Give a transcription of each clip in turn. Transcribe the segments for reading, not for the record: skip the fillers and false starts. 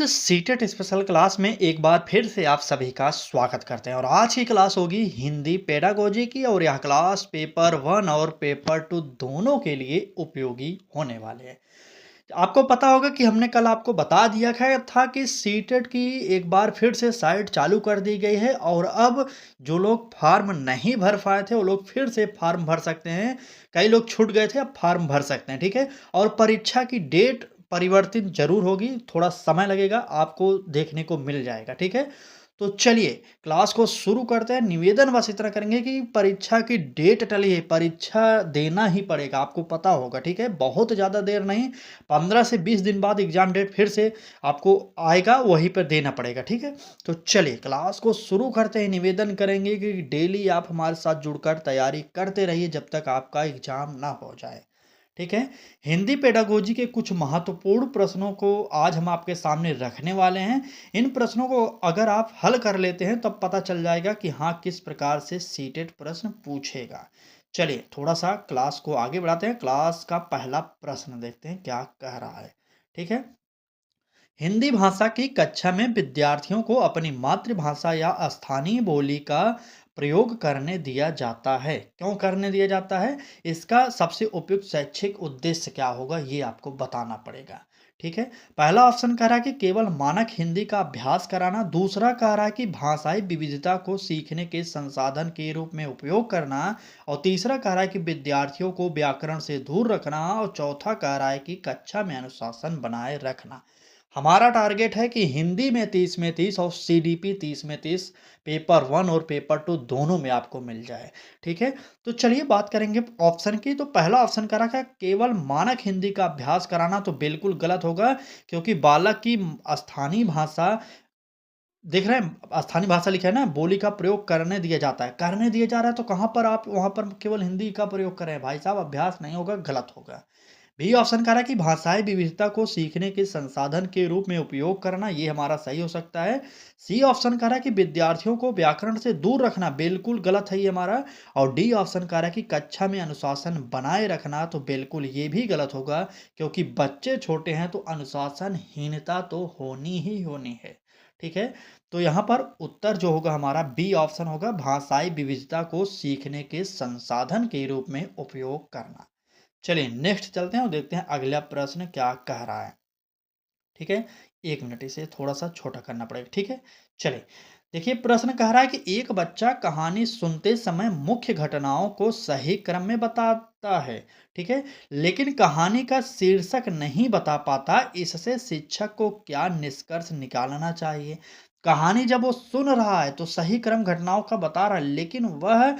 CTET special class में एक बार फिर से आप सभी का स्वागत करते हैं और आज की क्लास होगी हिंदी पेडागोजी की और यह क्लास पेपर वन और पेपर टू दोनों के लिए उपयोगी होने वाले हैं। आपको पता होगा कि हमने कल आपको बता दिया था कि सीटेट की एक बार फिर से साइट चालू कर दी गई है और अब जो लोग फॉर्म नहीं भर पाए थे वो लोग फिर से फॉर्म भर सकते हैं। कई लोग छूट गए थे, अब फॉर्म भर सकते हैं, ठीक है। और परीक्षा की डेट परिवर्तित जरूर होगी, थोड़ा समय लगेगा, आपको देखने को मिल जाएगा, ठीक है। तो चलिए क्लास को शुरू करते हैं। निवेदन बस इतना करेंगे कि परीक्षा की डेट टली है, परीक्षा देना ही पड़ेगा, आपको पता होगा, ठीक है। बहुत ज़्यादा देर नहीं, 15 से 20 दिन बाद एग्जाम डेट फिर से आपको आएगा, वहीं पर देना पड़ेगा, ठीक है। तो चलिए क्लास को शुरू करते हैं। निवेदन करेंगे कि डेली आप हमारे साथ जुड़कर तैयारी करते रहिए जब तक आपका एग्जाम ना हो जाए, ठीक है। हिंदी पेडागोजी के कुछ महत्वपूर्ण प्रश्नों को आज हम आपके सामने रखने वाले हैं। इन प्रश्नों को अगर आप हल कर लेते हैं तब पता चल जाएगा कि हाँ किस प्रकार से सीटेट प्रश्न पूछेगा। चलिए थोड़ा सा क्लास को आगे बढ़ाते हैं। क्लास का पहला प्रश्न देखते हैं क्या कह रहा है, ठीक है। हिंदी भाषा की कक्षा में विद्यार्थियों को अपनी मातृभाषा या स्थानीय बोली का प्रयोग करने दिया जाता है। क्यों करने दिया जाता है? इसका सबसे उपयुक्त शैक्षिक उद्देश्य क्या होगा ये आपको बताना पड़ेगा, ठीक है। पहला ऑप्शन कह रहा है कि केवल मानक हिंदी का अभ्यास कराना। दूसरा कह रहा है कि भाषाई विविधता को सीखने के संसाधन के रूप में उपयोग करना। और तीसरा कह रहा है कि विद्यार्थियों को व्याकरण से दूर रखना। और चौथा कह रहा है कि कक्षा में अनुशासन बनाए रखना। हमारा टारगेट है कि हिंदी में 30 में 30 और सीडीपी 30 में 30 पेपर वन और पेपर टू दोनों में आपको मिल जाए, ठीक है। तो चलिए बात करेंगे ऑप्शन की। तो पहला ऑप्शन करा क्या, केवल मानक हिंदी का अभ्यास कराना, तो बिल्कुल गलत होगा, क्योंकि बालक की स्थानीय भाषा देख रहे हैं, स्थानीय भाषा लिखा है ना, बोली का प्रयोग करने दिया जाता है, करने दिया जा रहा है, तो कहाँ पर आप वहां पर केवल हिंदी का प्रयोग करें भाई साहब, अभ्यास नहीं होगा, गलत होगा। बी ऑप्शन कह रहा है कि भाषाई विविधता को सीखने के संसाधन के रूप में उपयोग करना, ये हमारा सही हो सकता है। सी ऑप्शन कह रहा है कि विद्यार्थियों को व्याकरण से दूर रखना, बिल्कुल गलत है ये हमारा। और डी ऑप्शन कह रहा है कि कक्षा में अनुशासन बनाए रखना, तो बिल्कुल ये भी गलत होगा, क्योंकि बच्चे छोटे हैं तो अनुशासनहीनता तो होनी ही होनी है, ठीक है। तो यहाँ पर उत्तर जो होगा हमारा बी ऑप्शन होगा, भाषाई विविधता को सीखने के संसाधन के रूप में उपयोग करना। चलिए नेक्स्ट चलते हैं और देखते हैं अगला प्रश्न क्या कह रहा है, ठीक है। एक मिनट, इसे थोड़ा सा छोटा करना पड़ेगा, ठीक है। चलिए देखिए, प्रश्न कह रहा है कि एक बच्चा कहानी सुनते समय मुख्य घटनाओं को सही क्रम में बताता है, ठीक है, लेकिन कहानी का शीर्षक नहीं बता पाता। इससे शिक्षक को क्या निष्कर्ष निकालना चाहिए? कहानी जब वो सुन रहा है तो सही क्रम घटनाओं का बता रहा है, लेकिन वह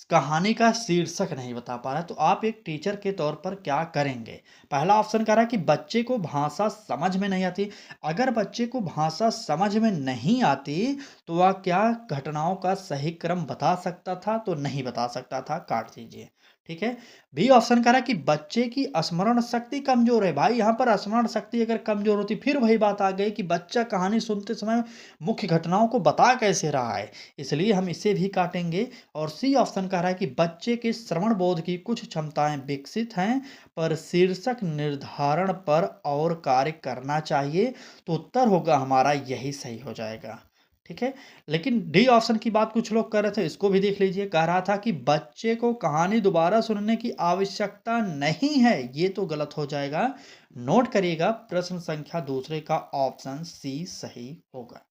कहानी का शीर्षक नहीं बता पा रहा है, तो आप एक टीचर के तौर पर क्या करेंगे? पहला ऑप्शन कह रहा है कि बच्चे को भाषा समझ में नहीं आती। अगर बच्चे को भाषा समझ में नहीं आती तो वह क्या घटनाओं का सही क्रम बता सकता था? तो नहीं बता सकता था, काट दीजिए, ठीक है। बी ऑप्शन कह रहा है कि बच्चे की स्मरण शक्ति कमजोर है। भाई यहाँ पर स्मरण शक्ति अगर कमजोर होती फिर वही बात आ गई कि बच्चा कहानी सुनते समय मुख्य घटनाओं को बता कैसे रहा है, इसलिए हम इसे भी काटेंगे। और सी ऑप्शन कह रहा है कि बच्चे के श्रवण बोध की कुछ क्षमताएं विकसित हैं, पर शीर्षक निर्धारण पर और कार्य करना चाहिए। तो उत्तर होगा हमारा यही सही हो जाएगा, ठीक है। लेकिन डी ऑप्शन की बात कुछ लोग कर रहे थे, इसको भी देख लीजिए। कह रहा था कि बच्चे को कहानी दोबारा सुनने की आवश्यकता नहीं है, ये तो गलत हो जाएगा। नोट करिएगा, प्रश्न संख्या दूसरे का ऑप्शन सी सही होगा,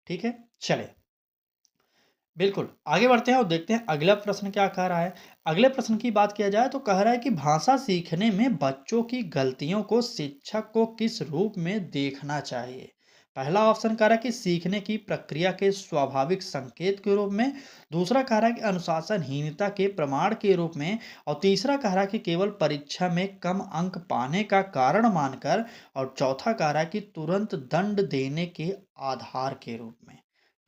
ठीक है। चले बिल्कुल आगे बढ़ते हैं और देखते हैं अगला प्रश्न क्या कह रहा है। अगले प्रश्न की बात किया जाए तो कह रहा है कि भाषा सीखने में बच्चों की गलतियों को शिक्षक को किस रूप में देखना चाहिए? पहला ऑप्शन कह रहा है कि सीखने की प्रक्रिया के स्वाभाविक संकेत के रूप में। दूसरा कह रहा है कि अनुशासनहीनता के प्रमाण के रूप में। और तीसरा कह रहा है कि केवल परीक्षा में कम अंक पाने का कारण मानकर। और चौथा कह रहा है कि तुरंत दंड देने के आधार के रूप में,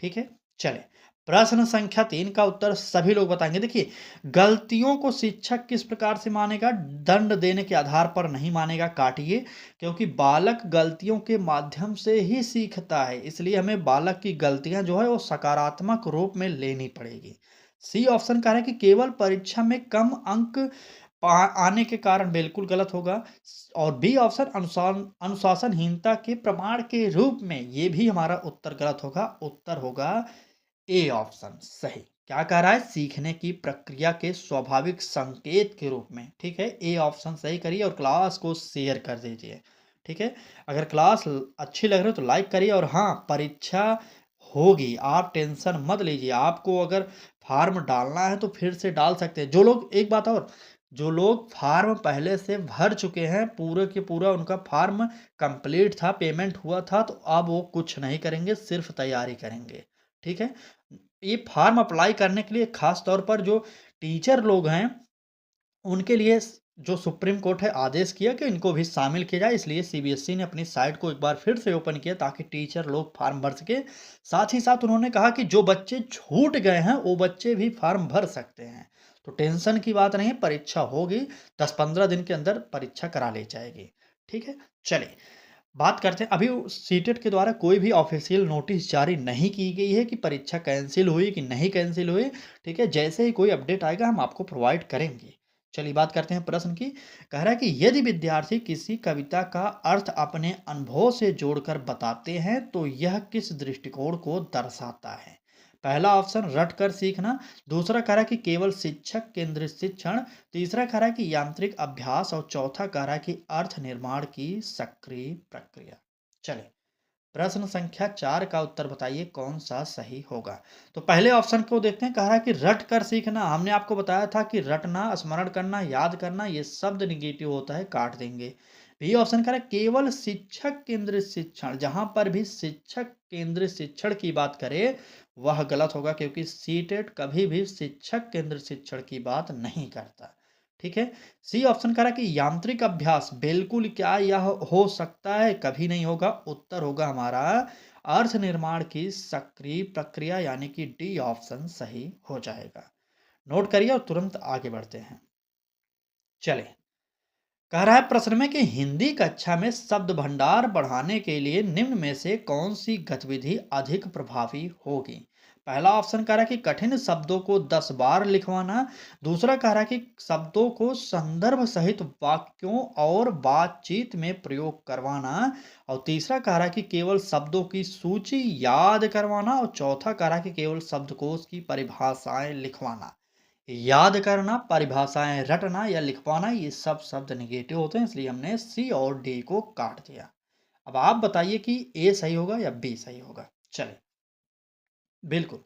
ठीक है। चले प्रश्न संख्या 3 का उत्तर सभी लोग बताएंगे। देखिए, गलतियों को शिक्षक किस प्रकार से मानेगा? दंड देने के आधार पर नहीं मानेगा, काटिए, क्योंकि बालक गलतियों के माध्यम से ही सीखता है, इसलिए हमें बालक की गलतियां जो है वो सकारात्मक रूप में लेनी पड़ेगी। सी ऑप्शन कह रहा है कि केवल परीक्षा में कम अंक आने के कारण बिल्कुल गलत होगा। और बी ऑप्शन अनुशासनहीनता के प्रमाण के रूप में, ये भी हमारा उत्तर गलत होगा। उत्तर होगा ए ऑप्शन सही। क्या कह रहा है? सीखने की प्रक्रिया के स्वाभाविक संकेत के रूप में। ठीक है, ए ऑप्शन सही करिए और क्लास को शेयर कर दीजिए। ठीक है, अगर क्लास अच्छी लग रही हो तो लाइक करिए। और हाँ, परीक्षा होगी, आप टेंशन मत लीजिए। आपको अगर फार्म डालना है तो फिर से डाल सकते हैं। जो लोग, एक बात और, जो लोग फार्म पहले से भर चुके हैं, पूरे के पूरा उनका फार्म कंप्लीट था, पेमेंट हुआ था, तो अब वो कुछ नहीं करेंगे, सिर्फ तैयारी करेंगे। ठीक है, ये फार्म अप्लाई करने के लिए खास तौर पर जो टीचर लोग हैं, उनके लिए जो सुप्रीम कोर्ट है आदेश किया कि इनको भी शामिल किया जाए, इसलिए सीबीएसई ने अपनी साइट को एक बार फिर से ओपन किया ताकि टीचर लोग फार्म भर सके। साथ ही साथ उन्होंने कहा कि जो बच्चे छूट गए हैं वो बच्चे भी फार्म भर सकते हैं। तो टेंशन की बात नहीं, परीक्षा होगी, 10-15 दिन के अंदर परीक्षा करा ली जाएगी। ठीक है, चलिए बात करते हैं। अभी सीटेट के द्वारा कोई भी ऑफिशियल नोटिस जारी नहीं की गई है कि परीक्षा कैंसिल हुई कि नहीं कैंसिल हुई। ठीक है, जैसे ही कोई अपडेट आएगा हम आपको प्रोवाइड करेंगे। चलिए बात करते हैं प्रश्न की। कह रहा है कि यदि विद्यार्थी किसी कविता का अर्थ अपने अनुभव से जोड़कर बताते हैं तो यह किस दृष्टिकोण को दर्शाता है? पहला ऑप्शन रट कर सीखना, दूसरा कह रहा है कि केवल शिक्षक केंद्रित शिक्षण, तीसरा कह रहा है कि यांत्रिक अभ्यास और चौथा कह रहा है कि अर्थ निर्माण की सक्रिय प्रक्रिया। चलिए प्रश्न संख्या 4 का उत्तर बताइए कौन सा सही होगा। तो पहले ऑप्शन को देखते हैं। कह रहा है कि रट कर सीखना। हमने आपको बताया था कि रटना, स्मरण करना, याद करना, ये शब्द निगेटिव होता है, काट देंगे। बी ऑप्शन कह रहा है केवल शिक्षक केंद्रित शिक्षण। जहां पर भी शिक्षक केंद्रित शिक्षण की बात करें वह गलत होगा, क्योंकि सीटेट कभी भी शिक्षक केंद्रित शिक्षण की बात नहीं करता। ठीक है, सी ऑप्शन कह रहा है कि यांत्रिक अभ्यास। बिल्कुल, क्या यह हो सकता है? कभी नहीं होगा। उत्तर होगा हमारा अर्थ निर्माण की सक्रिय प्रक्रिया, यानी कि डी ऑप्शन सही हो जाएगा। नोट करिए और तुरंत आगे बढ़ते हैं। चलिए, कह रहा है प्रश्न में कि हिंदी कक्षा में शब्द भंडार बढ़ाने के लिए निम्न में से कौन सी गतिविधि अधिक प्रभावी होगी? पहला ऑप्शन कह रहा है कि कठिन शब्दों को 10 बार लिखवाना, दूसरा कह रहा है कि शब्दों को संदर्भ सहित वाक्यों और बातचीत में प्रयोग करवाना, और तीसरा कह रहा है कि केवल शब्दों की सूची याद करवाना, और चौथा कह रहा है कि केवल शब्दकोश की परिभाषाएं लिखवाना। याद करना, परिभाषाएं रटना या लिखवाना, ये सब शब्द निगेटिव होते हैं, इसलिए हमने सी और डी को काट दिया। अब आप बताइए कि ए सही होगा या बी सही होगा। चलिए, बिल्कुल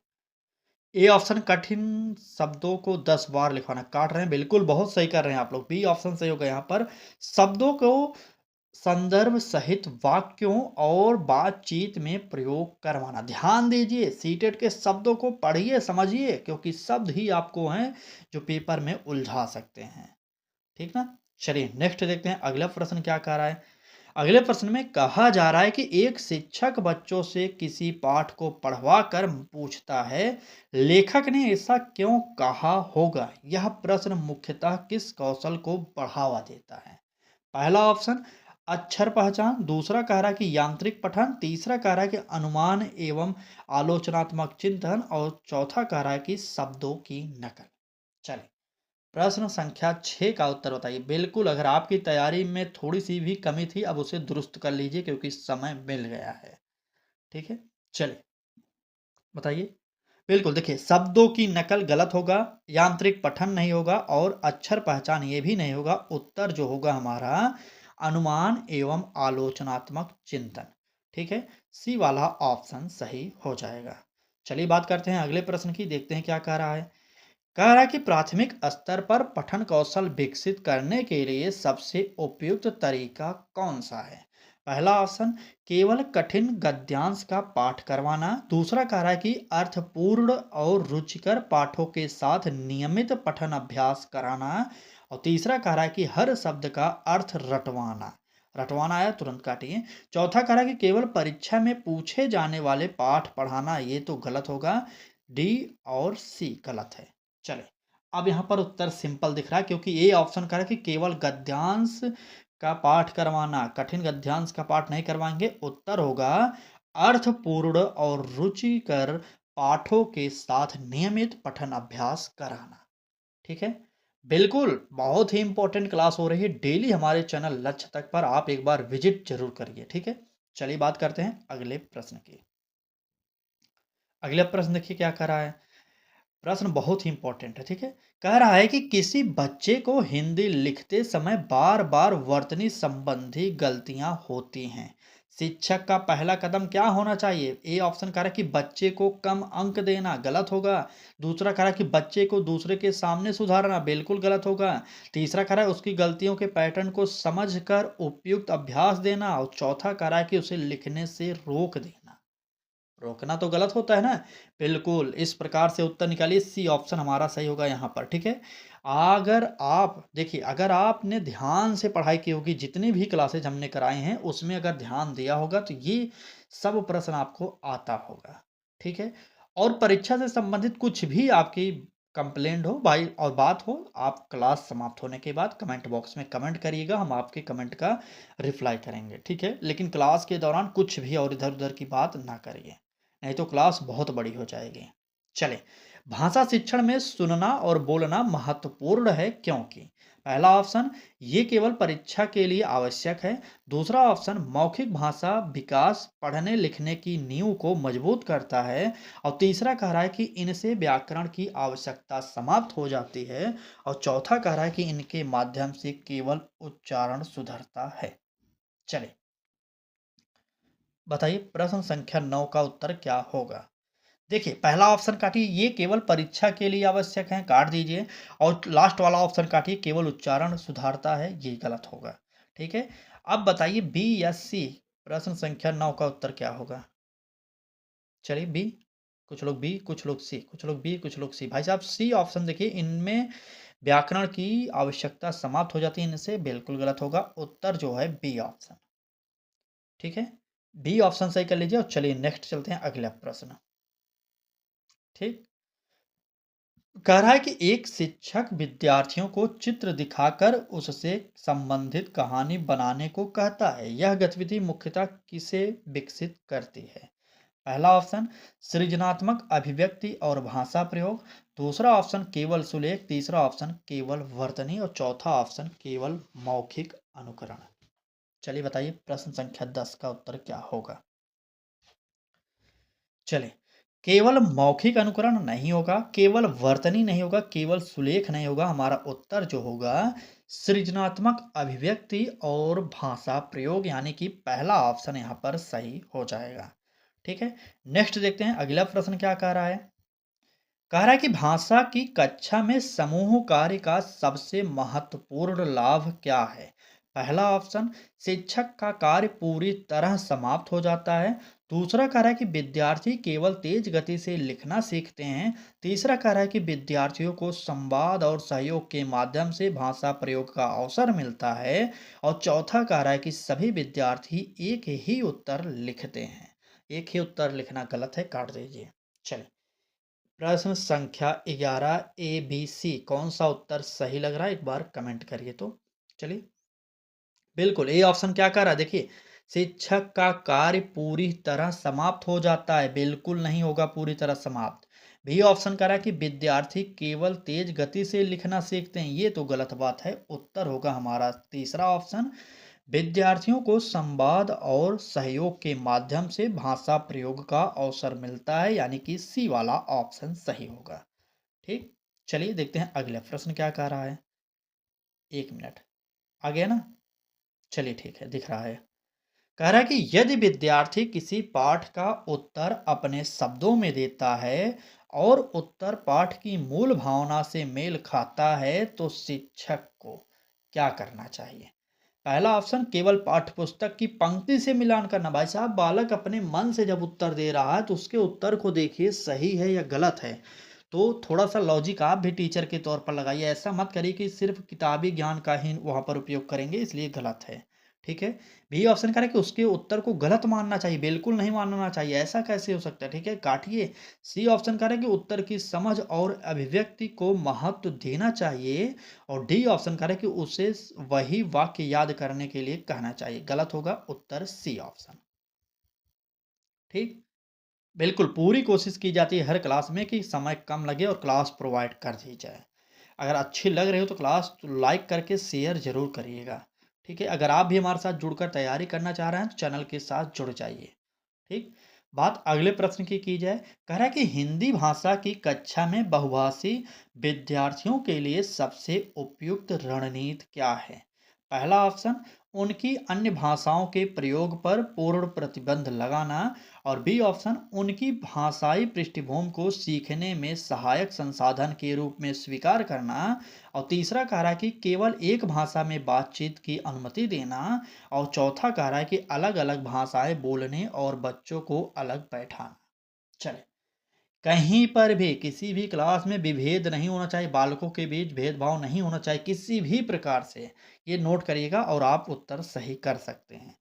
ए ऑप्शन कठिन शब्दों को 10 बार लिखवाना काट रहे हैं, बिल्कुल बहुत सही कर रहे हैं आप लोग। बी ऑप्शन सही होगा। यहाँ पर शब्दों को संदर्भ सहित वाक्यों और बातचीत में प्रयोग करवाना। ध्यान दीजिए, सीटेट के शब्दों को पढ़िए, समझिए, क्योंकि शब्द ही आपको हैं जो पेपर में उलझा सकते हैं। ठीक ना? चलिए नेक्स्ट देखते हैं अगला प्रश्न क्या कह रहा है। अगले प्रश्न में कहा जा रहा है कि एक शिक्षक बच्चों से किसी पाठ को पढ़वा कर पूछता है, लेखक ने ऐसा क्यों कहा होगा? यह प्रश्न मुख्यतः किस कौशल को बढ़ावा देता है? पहला ऑप्शन अक्षर पहचान, दूसरा कह रहा है कि यांत्रिक पठन, तीसरा कह रहा है कि अनुमान एवं आलोचनात्मक चिंतन, और चौथा कह रहा है कि शब्दों की नकल। चलिए प्रश्न संख्या 6 का उत्तर बताइए। बिल्कुल, अगर आपकी तैयारी में थोड़ी सी भी कमी थी अब उसे दुरुस्त कर लीजिए, क्योंकि समय मिल गया है। ठीक है, चलिए बताइए। बिल्कुल, देखिए शब्दों की नकल गलत होगा, यांत्रिक पठन नहीं होगा, और अक्षर पहचान ये भी नहीं होगा। उत्तर जो होगा हमारा अनुमान एवं आलोचनात्मक चिंतन। ठीक है, सी वाला ऑप्शन सही हो जाएगा। चलिए बात करते हैं अगले प्रश्न की, देखते हैं क्या कह रहा है। कह रहा है कि प्राथमिक स्तर पर पठन कौशल विकसित करने के लिए सबसे उपयुक्त तरीका कौन सा है? पहला ऑप्शन केवल कठिन गद्यांश का पाठ करवाना, दूसरा कह रहा है कि अर्थपूर्ण और रुचिकर पाठों के साथ नियमित पठन अभ्यास कराना, और तीसरा कह रहा है कि हर शब्द का अर्थ रटवाना। रटवाना आया तुरंत काटिए। चौथा कह रहा है कि केवल परीक्षा में पूछे जाने वाले पाठ पढ़ाना, ये तो गलत होगा। डी और सी गलत है। चले, अब यहाँ पर उत्तर सिंपल दिख रहा है, क्योंकि ए ऑप्शन कह रहा है कि केवल गद्यांश का पाठ करवाना, कठिन गद्यांश का पाठ नहीं करवाएंगे। उत्तर होगा अर्थपूर्ण और रुचिकर पाठों के साथ नियमित पठन अभ्यास कराना। ठीक है, बिल्कुल, बहुत ही इम्पोर्टेंट क्लास हो रही है। डेली हमारे चैनल लक्ष्य तक पर आप एक बार विजिट ज़रूर करिए, ठीक है? चलिए बात करते हैं अगले प्रश्न की। अगला प्रश्न देखिए क्या कह रहा है? प्रश्न बहुत ही इम्पोर्टेंट है, ठीक है? कह रहा है कि किसी बच्चे को हिंदी लिखते समय बार-बार वर्तनी संबंधी गलतियाँ होती हैं। शिक्षक का पहला कदम क्या होना चाहिए? ए ऑप्शन कह रहा है कि बच्चे को कम अंक देना, गलत होगा। दूसरा कह रहा है कि बच्चे को दूसरे के सामने सुधारना, बिल्कुल गलत होगा। तीसरा कह रहा है उसकी गलतियों के पैटर्न को समझकर उपयुक्त अभ्यास देना और चौथा कह रहा है कि उसे लिखने से रोक देना। रोकना तो गलत होता है ना? बिल्कुल, इस प्रकार से उत्तर निकालिए, सी ऑप्शन हमारा सही होगा यहाँ पर, ठीक है? अगर आप देखिए, अगर आपने ध्यान से पढ़ाई की होगी, जितनी भी क्लासेज हमने कराई हैं, उसमें अगर ध्यान दिया होगा, तो ये सब प्रश्न आपको आता होगा, ठीक है? और परीक्षा से संबंधित कुछ भी आपकी कंप्लेंट हो भाई और बात हो, आप क्लास समाप्त होने के बाद कमेंट बॉक्स में कमेंट करिएगा, हम आपके कमेंट का रिप्लाई करेंगे, ठीक है? लेकिन क्लास के दौरान कुछ भी और इधर-उधर की बात ना करिए। नहीं तो क्लास बहुत बड़ी हो जाएगी। चलें, भाषा शिक्षण में सुनना और बोलना महत्वपूर्ण है क्योंकि पहला ऑप्शन ये केवल परीक्षा के लिए आवश्यक है। दूसरा ऑप्शन मौखिक भाषा विकास पढ़ने लिखने की नींव को मजबूत करता है। और तीसरा कह रहा है कि इनसे व्याकरण की आवश्यकता समाप्त हो जाती है। और चौथा कह रहा है कि इनके माध्यम से केवल उच्चारण सुधरता है। चलिए बताइए प्रश्न संख्या 9 का उत्तर क्या होगा? देखिए, पहला ऑप्शन काटिए, ये केवल परीक्षा के लिए आवश्यक है, काट दीजिए। और लास्ट वाला ऑप्शन काटिए, केवल उच्चारण सुधारता है, ये गलत होगा। ठीक है? अब बताइए बी या सी, प्रश्न संख्या 9 का उत्तर क्या होगा? चलिए बी, कुछ लोग बी, कुछ लोग सी, कुछ लोग बी, कुछ लोग सी। भाई साहब सी ऑप्शन देखिए, इनमें व्याकरण की आवश्यकता समाप्त हो जाती है, इनसे बिल्कुल गलत होगा। उत्तर जो है बी ऑप्शन। ठीक है? बी ऑप्शन सही कर लीजिए और चलिए नेक्स्ट चलते हैं अगला प्रश्न। ठीक? कह रहा है कि एक शिक्षक विद्यार्थियों को चित्र दिखाकर उससे संबंधित कहानी बनाने को कहता है। यह गतिविधि मुख्यतः किसे विकसित करती है? पहला ऑप्शन सृजनात्मक अभिव्यक्ति और भाषा प्रयोग। दूसरा ऑप्शन केवल सुलेख। तीसरा ऑप्शन केवल वर्तनी और चौथा ऑप्शन केवल मौखिक अनुकरण। चलिए बताइए प्रश्न संख्या 10 का उत्तर क्या होगा? चलें, केवल मौखिक अनुकरण नहीं होगा, केवल वर्तनी नहीं होगा, केवल सुलेख नहीं होगा, हमारा उत्तर जो होगा सृजनात्मक अभिव्यक्ति और भाषा प्रयोग, यानी कि पहला ऑप्शन यहाँ पर सही हो जाएगा। ठीक है? नेक्स्ट देखते हैं अगला प्रश्न क्या कह रहा है? कह रहा है कि भाषा की कक्षा में समूह कार्य का सबसे महत्वपूर्ण लाभ क्या है? पहला ऑप्शन शिक्षक का कार्य पूरी तरह समाप्त हो जाता है। दूसरा कह रहा है कि विद्यार्थी केवल तेज गति से लिखना सीखते हैं। तीसरा कह रहा है कि विद्यार्थियों को संवाद और सहयोग के माध्यम से भाषा प्रयोग का अवसर मिलता है। और चौथा कह रहा है कि सभी विद्यार्थी एक ही उत्तर लिखते हैं। एक ही उत्तर लिखना गलत है, काट दीजिए। चलिए प्रश्न संख्या 11 ए बी सी कौन सा उत्तर सही लग रहा है एक बार कमेंट करिए तो। चलिए बिल्कुल ए ऑप्शन क्या कर रहा है देखिए, शिक्षक का कार्य पूरी तरह समाप्त हो जाता है, बिल्कुल नहीं होगा पूरी तरह समाप्त। बी ऑप्शन कह रहा है कि विद्यार्थी केवल तेज गति से लिखना सीखते हैं, ये तो गलत बात है। उत्तर होगा हमारा तीसरा ऑप्शन, विद्यार्थियों को संवाद और सहयोग के माध्यम से भाषा प्रयोग का अवसर मिलता है, यानी कि सी वाला ऑप्शन सही होगा। ठीक, चलिए देखते हैं अगला प्रश्न क्या कह रहा है। एक मिनट, आ गया ना? चलिए ठीक है, दिख रहा है। कह रहा है कि यदि विद्यार्थी किसी पाठ का उत्तर अपने शब्दों में देता है और उत्तर पाठ की मूल भावना से मेल खाता है तो शिक्षक को क्या करना चाहिए? पहला ऑप्शन केवल पाठ्यपुस्तक की पंक्ति से मिलान करना। भाई साहब बालक अपने मन से जब उत्तर दे रहा है तो उसके उत्तर को देखिए सही है या गलत है। तो थोड़ा सा लॉजिक आप भी टीचर के तौर पर लगाइए, ऐसा मत करिए कि सिर्फ किताबी ज्ञान का ही वहाँ पर उपयोग करेंगे, इसलिए गलत है। ठीक है? बी ऑप्शन करें कि उसके उत्तर को गलत मानना चाहिए, बिल्कुल नहीं मानना चाहिए, ऐसा कैसे हो सकता है? ठीक है, काटिए। सी ऑप्शन करें कि उत्तर की समझ और अभिव्यक्ति को महत्व देना चाहिए। और डी ऑप्शन करें कि उसे वही वाक्य याद करने के लिए कहना चाहिए। गलत होगा उत्तर सी ऑप्शन। ठीक, बिल्कुल पूरी कोशिश की जाती है हर क्लास में कि समय कम लगे और क्लास प्रोवाइड कर दी जाए। अगर अच्छी लग रही हो तो क्लास तो लाइक करके शेयर ज़रूर करिएगा। ठीक है, अगर आप भी हमारे साथ जुड़कर तैयारी करना चाह रहे हैं तो चैनल के साथ जुड़ जाइए। ठीक। बात अगले प्रश्न की जाए, कह रहा है कि हिंदी भाषा की कक्षा में बहुभाषी विद्यार्थियों के लिए सबसे उपयुक्त रणनीति क्या है? पहला ऑप्शन, उनकी अन्य भाषाओं के प्रयोग पर पूर्ण प्रतिबंध लगाना। और बी ऑप्शन, उनकी भाषाई पृष्ठभूमि को सीखने में सहायक संसाधन के रूप में स्वीकार करना। और तीसरा कह रहा है कि केवल एक भाषा में बातचीत की अनुमति देना। और चौथा कह रहा है कि अलग अलग भाषाएं बोलने और बच्चों को अलग बैठाना। चले, कहीं पर भी किसी भी क्लास में विभेद नहीं होना चाहिए, बालकों के बीच भेदभाव नहीं होना चाहिए किसी भी प्रकार से। ये नोट करिएगा और आप उत्तर सही कर सकते हैं।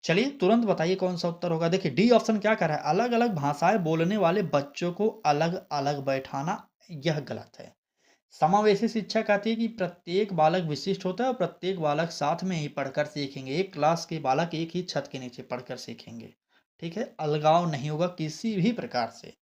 चलिए तुरंत बताइए कौन सा उत्तर होगा। देखिए डी ऑप्शन क्या कर रहा है, अलग अलग भाषाएं बोलने वाले बच्चों को अलग अलग बैठाना। यह गलत है। समावेशी शिक्षा कहती है कि प्रत्येक बालक विशिष्ट होता है और प्रत्येक बालक साथ में ही पढ़कर सीखेंगे। एक क्लास के बालक एक ही छत के नीचे पढ़कर सीखेंगे। ठीक है, अलगाव नहीं होगा किसी भी प्रकार से।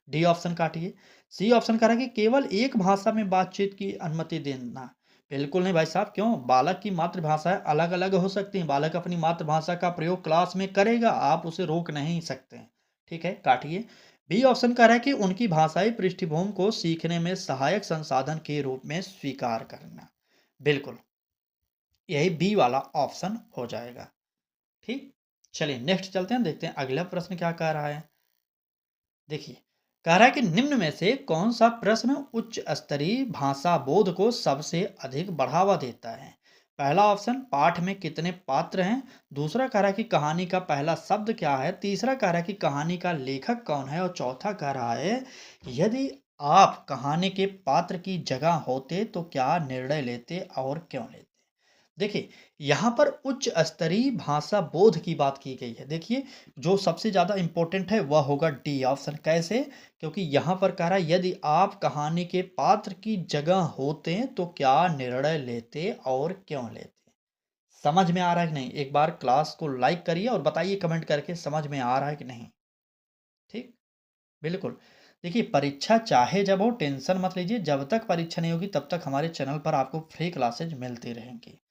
डी ऑप्शन काटिए। सी ऑप्शन कह रहा है कि केवल एक भाषा में बातचीत की अनुमति देना। बिल्कुल नहीं भाई साहब, क्यों? बालक की मातृभाषाएं अलग अलग हो सकती हैं, बालक अपनी मातृभाषा का प्रयोग क्लास में करेगा, आप उसे रोक नहीं सकते। ठीक है, काटिए। बी ऑप्शन कह रहा है कि उनकी भाषाई पृष्ठभूमि को सीखने में सहायक संसाधन के रूप में स्वीकार करना। बिल्कुल, यही बी वाला ऑप्शन हो जाएगा। ठीक। चलिए नेक्स्ट चलते हैं, देखते हैं अगला प्रश्न क्या कह रहा है। देखिए, कह रहा है कि निम्न में से कौन सा प्रश्न उच्च स्तरीय भाषा बोध को सबसे अधिक बढ़ावा देता है? पहला ऑप्शन, पाठ में कितने पात्र हैं। दूसरा कह रहा है कि कहानी का पहला शब्द क्या है। तीसरा कह रहा है कि कहानी का लेखक कौन है। और चौथा कह रहा है, यदि आप कहानी के पात्र की जगह होते तो क्या निर्णय लेते और क्यों लेते। देखिए, यहाँ पर उच्च स्तरीय भाषा बोध की बात की गई है। देखिए, जो सबसे ज़्यादा इम्पोर्टेंट है वह होगा डी ऑप्शन। कैसे? क्योंकि यहाँ पर कह रहा है यदि आप कहानी के पात्र की जगह होते तो क्या निर्णय लेते और क्यों लेते। समझ में आ रहा है कि नहीं? एक बार क्लास को लाइक करिए और बताइए कमेंट करके समझ में आ रहा है कि नहीं। ठीक। बिल्कुल। देखिए, परीक्षा चाहे जब हो टेंशन मत लीजिए, जब तक परीक्षा नहीं होगी तब तक हमारे चैनल पर आपको फ्री क्लासेज मिलती रहेंगी।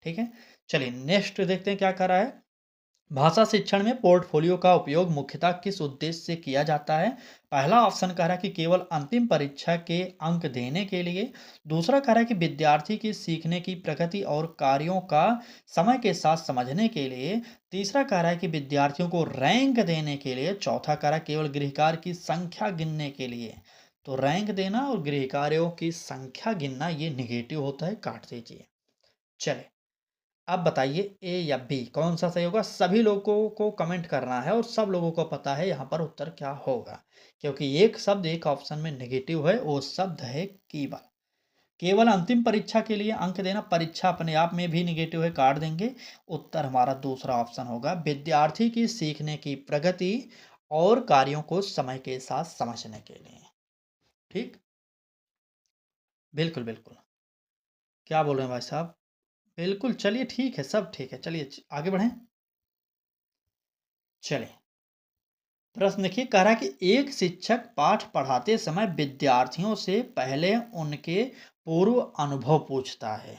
ठीक है। चलिए नेक्स्ट देखते हैं क्या कर रहा है। भाषा शिक्षण में पोर्टफोलियो का उपयोग मुख्यतः किस उद्देश्य से किया जाता है। पहला ऑप्शन कह रहा है कि केवल अंतिम परीक्षा के अंक देने के लिए। दूसरा कह रहा है कि विद्यार्थी की सीखने की प्रगति और कार्यों का समय के साथ समझने के लिए। तीसरा कह रहा है कि विद्यार्थियों को रैंक देने के लिए। चौथा कह रहा है केवल गृह कार्य की संख्या गिनने के लिए। तो रैंक देना और गृह कार्यों की संख्या गिनना ये निगेटिव होता है, काट दीजिए। चले, अब बताइए ए या बी कौन सा सही होगा। सभी लोगों को कमेंट करना है और सब लोगों को पता है यहाँ पर उत्तर क्या होगा। क्योंकि एक शब्द एक ऑप्शन में नेगेटिव है, वो शब्द है केवल। केवल अंतिम परीक्षा के लिए अंक देना, परीक्षा अपने आप में भी नेगेटिव है, काट देंगे। उत्तर हमारा दूसरा ऑप्शन होगा, विद्यार्थी की सीखने की प्रगति और कार्यों को समय के साथ समझने के लिए। ठीक। बिल्कुल बिल्कुल। क्या बोल रहे हैं भाई साहब? बिल्कुल, चलिए ठीक है, सब ठीक है। चलिए आगे बढ़ें। चलिए, प्रश्न देखिए, कह रहा है कि एक शिक्षक पाठ पढ़ाते समय विद्यार्थियों से पहले उनके पूर्व अनुभव पूछता है।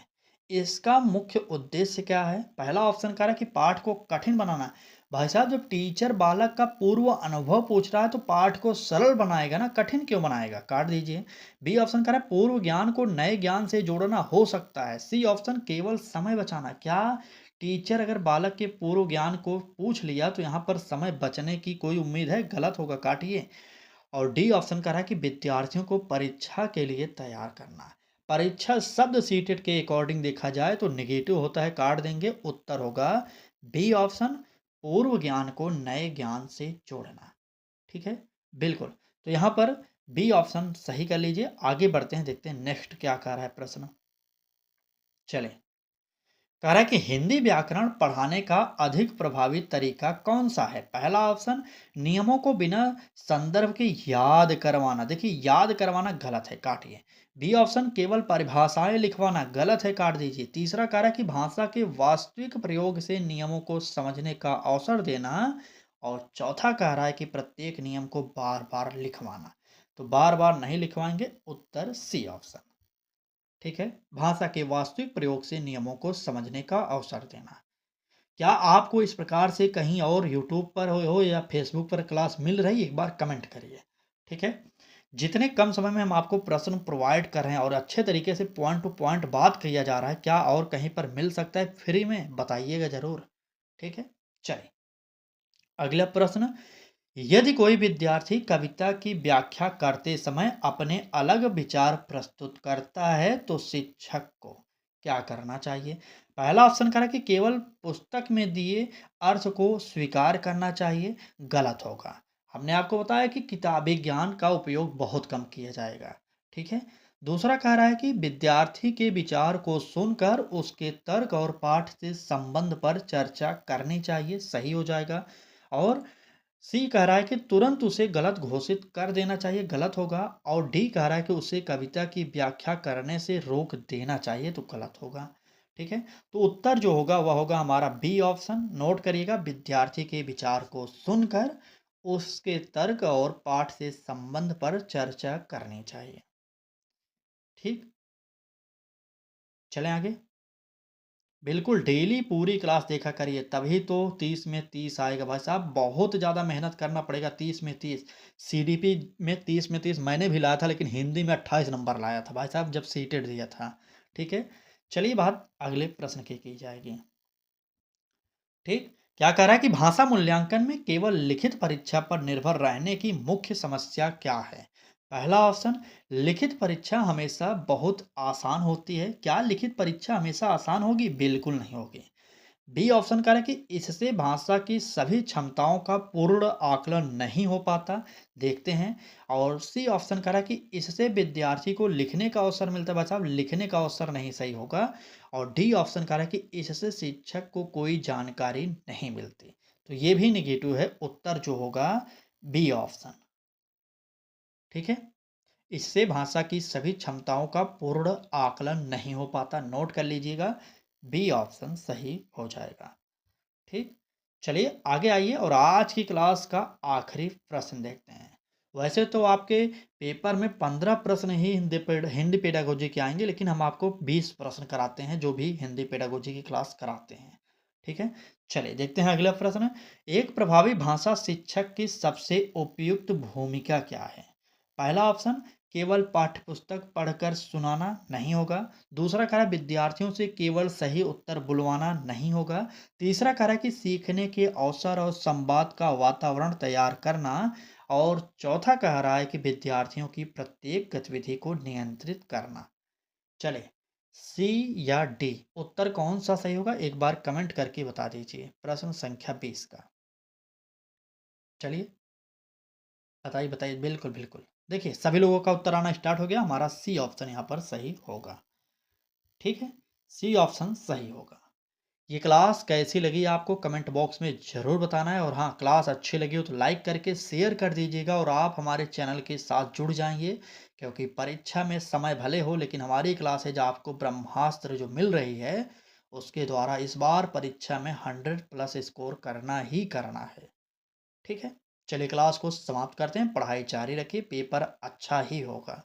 इसका मुख्य उद्देश्य क्या है? पहला ऑप्शन कह रहा है कि पाठ को कठिन बनाना। भाई साहब, जब टीचर बालक का पूर्व अनुभव पूछ रहा है तो पाठ को सरल बनाएगा ना, कठिन क्यों बनाएगा, काट दीजिए। बी ऑप्शन कह रहा है पूर्व ज्ञान को नए ज्ञान से जोड़ना हो सकता है। सी ऑप्शन, केवल समय बचाना। क्या टीचर अगर बालक के पूर्व ज्ञान को पूछ लिया तो यहाँ पर समय बचने की कोई उम्मीद है? गलत होगा, काटिए। और डी ऑप्शन कह रहा है कि विद्यार्थियों को परीक्षा के लिए तैयार करना है। परीक्षा शब्द सीटेट के अकॉर्डिंग देखा जाए तो निगेटिव होता है, काट देंगे। उत्तर होगा बी ऑप्शन, पूर्व ज्ञान को नए ज्ञान से जोड़ना। ठीक है। बिल्कुल। तो यहाँ पर बी ऑप्शन सही कर लीजिए। आगे बढ़ते हैं, देखते हैं नेक्स्ट क्या कह रहा है प्रश्न। चले, कह रहा है कि हिंदी व्याकरण पढ़ाने का अधिक प्रभावी तरीका कौन सा है। पहला ऑप्शन, नियमों को बिना संदर्भ के याद करवाना। देखिए, याद करवाना गलत है, काटिए। बी ऑप्शन, केवल परिभाषाएं लिखवाना। गलत है, काट दीजिए। तीसरा कह रहा है कि भाषा के वास्तविक प्रयोग से नियमों को समझने का अवसर देना। और चौथा कह रहा है कि प्रत्येक नियम को बार बार लिखवाना। तो बार बार नहीं लिखवाएंगे, उत्तर सी ऑप्शन। ठीक है? भाषा के वास्तविक प्रयोग से नियमों को समझने का अवसर देना। क्या आपको इस प्रकार से कहीं और यूट्यूब पर हो या फेसबुक पर क्लास मिल रही है? एक बार कमेंट करिए। ठीक है? जितने कम समय में हम आपको प्रश्न प्रोवाइड कर रहे हैं और अच्छे तरीके से पॉइंट टू पॉइंट बात किया जा रहा है, क्या और कहीं पर मिल सकता है फ्री में? बताइएगा ज़रूर। ठीक है? चलिए, अगला प्रश्न, यदि कोई विद्यार्थी कविता की व्याख्या करते समय अपने अलग विचार प्रस्तुत करता है तो शिक्षक को क्या करना चाहिए? पहला ऑप्शन करा कि केवल पुस्तक में दिए अर्थ को स्वीकार करना चाहिए, गलत होगा। हमने आपको बताया कि किताबी ज्ञान का उपयोग बहुत कम किया जाएगा। ठीक है? दूसरा कह रहा है कि विद्यार्थी के विचार को सुनकर उसके तर्क और पाठ से संबंध पर चर्चा करनी चाहिए, सही हो जाएगा। और सी कह रहा है कि तुरंत उसे गलत घोषित कर देना चाहिए, गलत होगा। और डी कह रहा है कि उसे कविता की व्याख्या करने से रोक देना चाहिए, तो गलत होगा। ठीक है? तो उत्तर जो होगा वह होगा हमारा बी ऑप्शन। नोट करिएगा, विद्यार्थी के विचार को सुनकर उसके तर्क और पाठ से संबंध पर चर्चा करनी चाहिए। ठीक, चलें आगे। बिल्कुल, डेली पूरी क्लास देखा करिए, तभी तो 30 में 30 आएगा भाई साहब। बहुत ज़्यादा मेहनत करना पड़ेगा। 30 में 30, सीडीपी में 30 में 30 मैंने भी लाया था, लेकिन हिंदी में 28 नंबर लाया था भाई साहब जब सीटेट दिया था। ठीक है? चलिए, बात अगले प्रश्न की जाएगी। ठीक, क्या कह रहा है कि भाषा मूल्यांकन में केवल लिखित परीक्षा पर निर्भर रहने की मुख्य समस्या क्या है? पहला ऑप्शन, लिखित परीक्षा हमेशा बहुत आसान होती है। क्या लिखित परीक्षा हमेशा आसान होगी? बिल्कुल नहीं होगी। बी ऑप्शन कह रहा है कि इससे भाषा की सभी क्षमताओं का पूर्ण आकलन नहीं हो पाता। देखते हैं। और सी ऑप्शन कह रहा है कि इससे विद्यार्थी को लिखने का अवसर मिलता है। भाई साहब, लिखने का अवसर नहीं, सही होगा। और डी ऑप्शन कह रहा है कि इससे शिक्षक को कोई जानकारी नहीं मिलती। तो ये भी निगेटिव है। उत्तर जो होगा बी ऑप्शन। ठीक है? इससे भाषा की सभी क्षमताओं का पूर्ण आकलन नहीं हो पाता। नोट कर लीजिएगा, बी ऑप्शन सही हो जाएगा। ठीक, चलिए आगे आइए और आज की क्लास का आखिरी प्रश्न देखते हैं। वैसे तो आपके पेपर में 15 प्रश्न ही हिंदी पेडागोजी के आएंगे, लेकिन हम आपको 20 प्रश्न कराते हैं जो भी हिंदी पेडागोजी की क्लास कराते हैं। ठीक है? चलिए देखते हैं अगला प्रश्न। एक प्रभावी भाषा शिक्षक की सबसे उपयुक्त भूमिका क्या है? पहला ऑप्शन, केवल पाठ्यपुस्तक पढ़कर सुनाना, नहीं होगा। दूसरा कह रहा है विद्यार्थियों से केवल सही उत्तर बुलवाना, नहीं होगा। तीसरा कह रहा है कि सीखने के अवसर और संवाद का वातावरण तैयार करना। और चौथा कह रहा है कि विद्यार्थियों की प्रत्येक गतिविधि को नियंत्रित करना। चले, सी या डी, उत्तर कौन सा सही होगा? एक बार कमेंट करके बता दीजिए। प्रश्न संख्या 20 का। चलिए, बताइए बताइए। बिल्कुल बिल्कुल, देखिए सभी लोगों का उत्तर आना स्टार्ट हो गया। हमारा सी ऑप्शन यहाँ पर सही होगा। ठीक है? सी ऑप्शन सही होगा। ये क्लास कैसी लगी आपको कमेंट बॉक्स में ज़रूर बताना है। और हाँ, क्लास अच्छी लगी हो तो लाइक करके शेयर कर दीजिएगा और आप हमारे चैनल के साथ जुड़ जाएंगे, क्योंकि परीक्षा में समय भले हो लेकिन हमारी क्लासेज आपको ब्रह्मास्त्र जो मिल रही है उसके द्वारा इस बार परीक्षा में 100+ स्कोर करना ही करना है। ठीक है? चलिए क्लास को समाप्त करते हैं। पढ़ाई जारी रखिए, पेपर अच्छा ही होगा।